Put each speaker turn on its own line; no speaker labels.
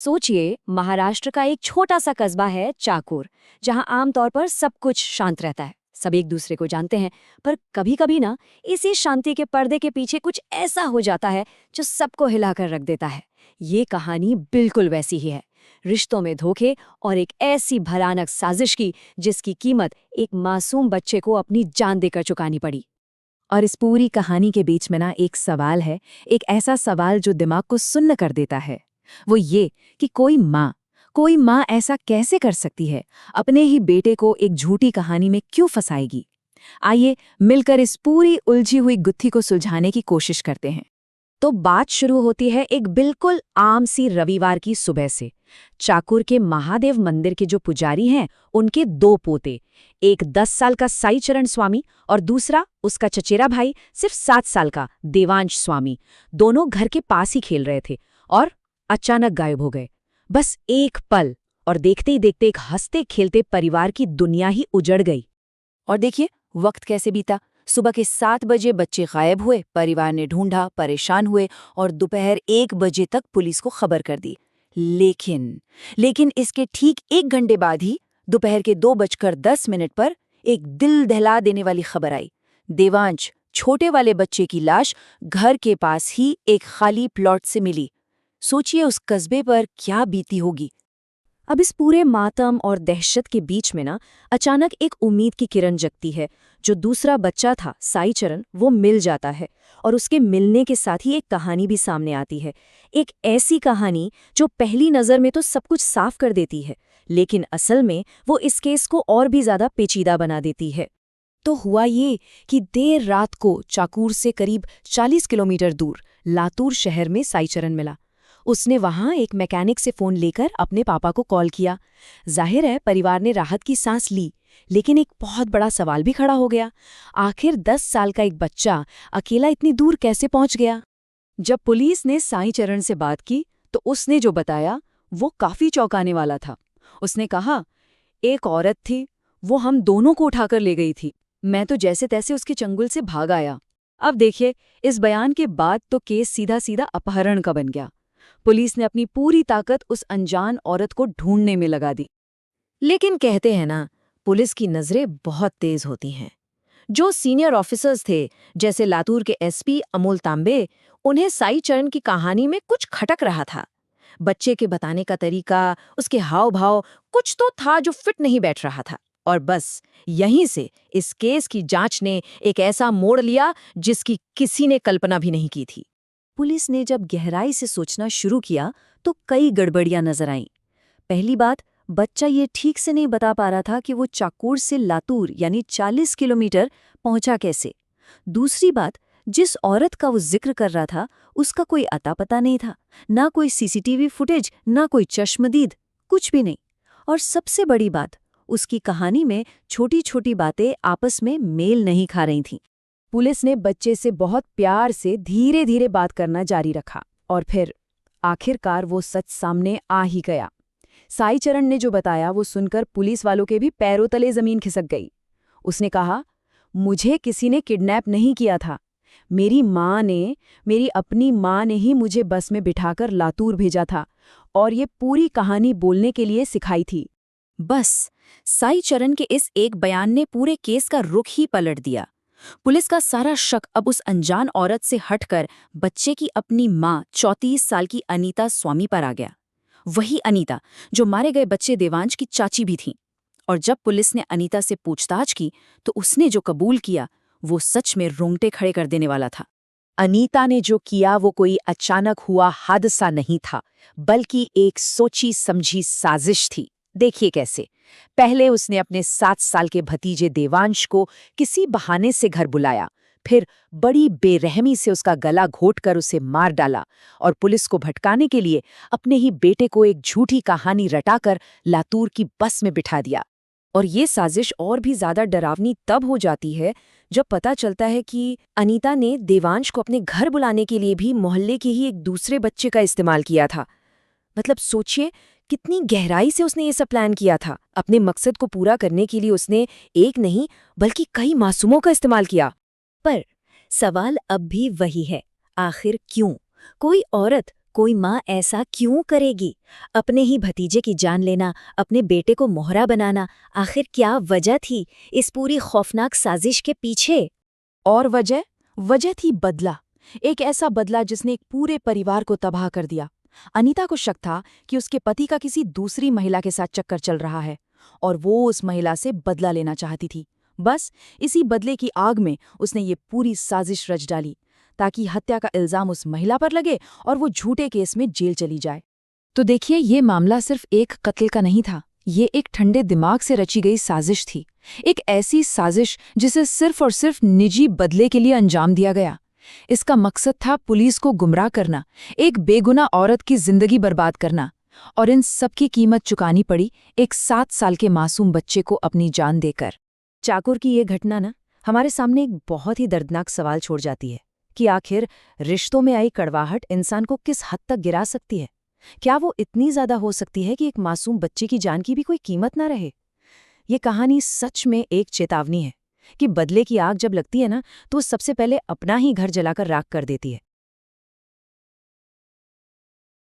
सोचिए, महाराष्ट्र का एक छोटा सा कस्बा है चाकूर, जहां आमतौर पर सब कुछ शांत रहता है। सब एक दूसरे को जानते हैं, पर कभी कभी ना इसी शांति के पर्दे के पीछे कुछ ऐसा हो जाता है जो सबको हिलाकर रख देता है। ये कहानी बिल्कुल वैसी ही है। रिश्तों में धोखे और एक ऐसी भयानक साजिश की जिसकी कीमत एक मासूम बच्चे को अपनी जान देकर चुकानी पड़ी।
और इस पूरी कहानी के बीच में ना एक सवाल है, एक ऐसा सवाल जो दिमाग को सुन्न कर देता है। वो ये कि कोई माँ ऐसा कैसे कर सकती है, अपने ही बेटे को एक झूठी कहानी में क्यों फंसाएगी। आइए मिलकर इस पूरी उलझी हुई गुत्थी को सुलझाने की कोशिश करते हैं। तो बात शुरू होती है एक बिल्कुल आम सी रविवार की सुबह से। चाकुर के महादेव मंदिर के जो पुजारी हैं, उनके दो पोते, एक 10 साल का साई चरण स्वामी और दूसरा उसका चचेरा भाई सिर्फ 7 साल का देवांश स्वामी, दोनों घर के पास ही खेल रहे थे और अचानक गायब हो गए। बस एक पल, और देखते ही देखते एक हंसते खेलते परिवार की दुनिया ही उजड़ गई। और देखिए वक्त कैसे बीता। सुबह के 7 बजे बच्चे गायब हुए, परिवार ने ढूंढा, परेशान हुए और दोपहर 1 बजे तक पुलिस को खबर कर दी। लेकिन इसके ठीक 1 घंटे बाद ही दोपहर के 2:10 पर एक दिल दहला देने वाली खबर आई। देवांश, छोटे वाले बच्चे की लाश घर के पास ही एक खाली प्लॉट से मिली। सोचिए उस कस्बे पर क्या बीती होगी। अब इस पूरे मातम और दहशत के बीच में ना अचानक एक उम्मीद की किरण जगती है। जो दूसरा बच्चा था साई चरण, वो मिल जाता है और उसके मिलने के साथ ही एक कहानी भी सामने आती है। एक ऐसी कहानी जो पहली नज़र में तो सब कुछ साफ कर देती है, लेकिन असल में वो इस केस को और भी ज़्यादा पेचीदा बना देती है। तो हुआ ये कि देर रात को चाकूर से करीब 40 किलोमीटर दूर लातूर शहर में साई चरण मिला। उसने वहां एक मैकेनिक से फोन लेकर अपने पापा को कॉल किया। जाहिर है परिवार ने राहत की सांस ली, लेकिन एक बहुत बड़ा सवाल भी खड़ा हो गया। आखिर 10 साल का एक बच्चा अकेला इतनी दूर कैसे पहुंच गया। जब पुलिस ने साई चरण से बात की तो उसने जो बताया वो काफी चौंकाने वाला था। उसने कहा, एक औरत थी, वो हम दोनों को उठाकर ले गई थी। मैं तो जैसे तैसे उसके चंगुल से भाग आया। अब देखिए, इस बयान के बाद तो केस सीधा सीधा अपहरण का बन गया। पुलिस ने अपनी पूरी ताकत उस अनजान औरत को ढूंढने में लगा दी। लेकिन कहते हैं ना, पुलिस की नजरें बहुत तेज होती हैं। जो सीनियर ऑफिसर्स थे, जैसे लातूर के एसपी अमोल तांबे, उन्हें साई चरण की कहानी में कुछ खटक रहा था। बच्चे के बताने का तरीका, उसके हाव भाव, कुछ तो था जो फिट नहीं बैठ रहा था। और बस यहीं से इस केस की जांच ने एक ऐसा मोड़ लिया जिसकी किसी ने कल्पना भी नहीं की थी। पुलिस ने जब गहराई से सोचना शुरू किया तो कई गड़बड़ियां नजर आईं। पहली बात, बच्चा ये ठीक से नहीं बता पा रहा था कि वो चाकूर से लातूर यानी 40 किलोमीटर पहुंचा कैसे। दूसरी बात, जिस औरत का वो जिक्र कर रहा था उसका कोई अता पता नहीं था, ना कोई सीसीटीवी फुटेज, ना कोई चश्मदीद, कुछ भी नहीं। और सबसे बड़ी बात, उसकी कहानी में छोटी छोटी बातें आपस में मेल नहीं खा रही थीं। पुलिस ने बच्चे से बहुत प्यार से धीरे धीरे बात करना जारी रखा और फिर आखिरकार वो सच सामने आ ही गया। साई चरण ने जो बताया वो सुनकर पुलिस वालों के भी पैरों तले जमीन खिसक गई। उसने कहा, मुझे किसी ने किडनैप नहीं किया था। मेरी अपनी माँ ने ही मुझे बस में बिठाकर लातूर भेजा था और ये पूरी कहानी बोलने के लिए सिखाई थी। बस साई चरण के इस एक बयान ने पूरे केस का रुख ही पलट दिया। पुलिस का सारा शक अब उस अनजान औरत से हटकर बच्चे की अपनी मां 34 साल की अनीता स्वामी पर आ गया। वही अनीता जो मारे गए बच्चे देवांश की चाची भी थी। और जब पुलिस ने अनीता से पूछताछ की तो उसने जो कबूल किया वो सच में रोंगटे खड़े कर देने वाला था। अनीता ने जो किया वो कोई अचानक हुआ हादसा नहीं था, बल्कि एक सोची समझी साजिश थी। देखिए कैसे। पहले उसने अपने 7 साल के भतीजे देवांश को किसी बहाने से घर बुलाया, फिर बड़ी बेरहमी से उसका गला घोंटकर उसे मार डाला और पुलिस को भटकाने के लिए अपने ही बेटे को एक झूठी कहानी रटाकर लातूर की बस में बिठा दिया। और ये साजिश और भी ज्यादा डरावनी तब हो जाती है जब पता चलता है कि अनीता ने देवांश को अपने घर बुलाने के लिए भी मोहल्ले के ही एक दूसरे बच्चे का इस्तेमाल किया था। मतलब सोचिए कितनी गहराई से उसने ये सब प्लान किया था। अपने मकसद को पूरा करने के लिए उसने एक नहीं बल्कि कई मासूमों का इस्तेमाल किया। पर सवाल अब भी वही है, आखिर क्यों? कोई औरत,
कोई माँ ऐसा क्यों करेगी? अपने ही भतीजे की जान लेना, अपने बेटे को मोहरा बनाना, आखिर क्या वजह थी इस पूरी खौफनाक साजिश के पीछे?
और वजह थी बदला। एक ऐसा बदला जिसने एक पूरे परिवार को तबाह कर दिया। अनीता को शक था कि उसके पति का किसी दूसरी महिला के साथ चक्कर चल रहा है और वो उस महिला से बदला लेना चाहती थी। बस इसी बदले की आग में उसने ये पूरी साजिश रच डाली ताकि हत्या का इल्जाम उस महिला पर लगे और वो झूठे केस में जेल चली जाए। तो देखिए, ये मामला सिर्फ एक कत्ल का नहीं था, ये एक ठंडे दिमाग से रची गई साजिश थी। एक ऐसी साजिश जिसे सिर्फ और सिर्फ निजी बदले के लिए अंजाम दिया गया। इसका मकसद था पुलिस को गुमराह करना, एक बेगुनाह औरत की जिंदगी बर्बाद करना, और इन सब की कीमत चुकानी पड़ी एक 7 साल के मासूम बच्चे को अपनी जान देकर।
चाकुर की ये घटना ना हमारे सामने एक बहुत ही दर्दनाक सवाल छोड़ जाती है कि आखिर रिश्तों में आई कड़वाहट इंसान को किस हद तक गिरा सकती है। क्या वो इतनी ज्यादा हो सकती है कि एक मासूम बच्चे की जान की भी कोई कीमत ना रहे? ये कहानी सच में एक चेतावनी है कि बदले की आग जब लगती है ना, तो सबसे पहले अपना ही घर जलाकर राख कर देती है।